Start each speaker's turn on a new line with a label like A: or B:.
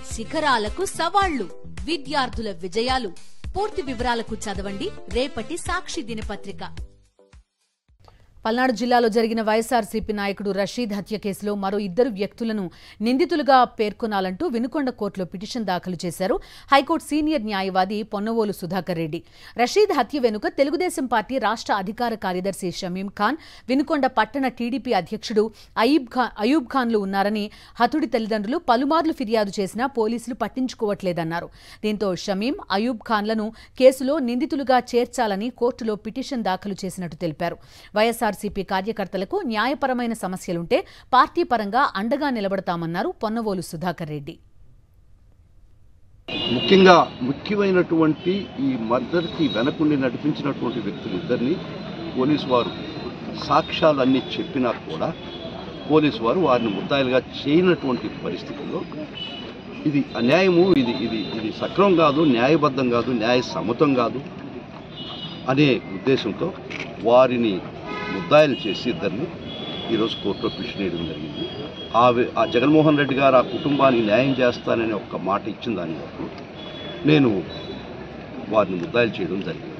A: శిఖరాలకు సవాళ్లు, విద్యార్థుల విజయాలు. పూర్తి వివరాలకు చదవండి రేపటి సాక్షి దినపత్రిక.
B: పల్నాడు జిల్లాలో జరిగిన వైఎస్ఆర్సీపీ నాయకుడు రషీద్ హత్య కేసులో మరో 2 వ్యక్తులను నిందితులుగా పేర్కొనాలంటూ వినుకొండ కోర్టులో పిటిషన్ దాఖలు చేశారు హైకోర్టు సీనియర్ న్యాయవాది పొన్నవోలు సుధాకర్ రెడ్డి. రషీద్ హత్య వెనుక తెలుగుదేశం పార్టీ రాష్ట్ర అధికార కార్యదర్శి షమీం ఖాన్, వినుకొండ పట్టణ టీడీపీ అధ్యక్షుడు అయూబ్ ఖాన్లు ఉన్నారని హతుడి తల్లిదండ్రులు పలుమార్లు ఫిర్యాదు చేసినా పోలీసులు పట్టించుకోవట్లేదన్నారు. దీంతో షమీం, అయూబ్ ఖాన్లను కేసులో నిందితులుగా చేర్చాలని కోర్టులో పిటిషన్ దాఖలు చేసినట్టు తెలిపారు. వైఎస్ఆర్సీపీ కార్యకర్తలకు న్యాయపరమైన సమస్యలుంటే పార్టీ పరంగా అండగా నిలబడతామన్నారు పొన్నవోలు సుధాకర్ రెడ్డి.
C: ముఖ్యమైనటువంటి ఈ మర్డర్కి వెనకుండి నడిపించినటువంటి వ్యక్తులిద్దరిని పోలీసు వారు సాక్ష్యాలన్నీ చెప్పినా కూడా పోలీసు వారు వారిని ముద్దాయిలుగా చేయనటువంటి పరిస్థితుల్లో ఇది అన్యాయము, ఇది ఇది ఇది సక్రమం కాదు, న్యాయబద్ధం కాదు, న్యాయ సమ్మతం కాదు అనే ఉద్దేశంతో వారిని ముద్దాయిలు చేసి ఇద్దరిని ఈరోజు కోర్టులో పిటిషన్ వేయడం జరిగింది. ఆ జగన్మోహన్ రెడ్డి గారు ఆ కుటుంబానికి న్యాయం చేస్తానని ఒక్క మాట ఇచ్చిన దాని వరకు నేను వారిని ముద్దాయిలు చేయడం జరిగింది.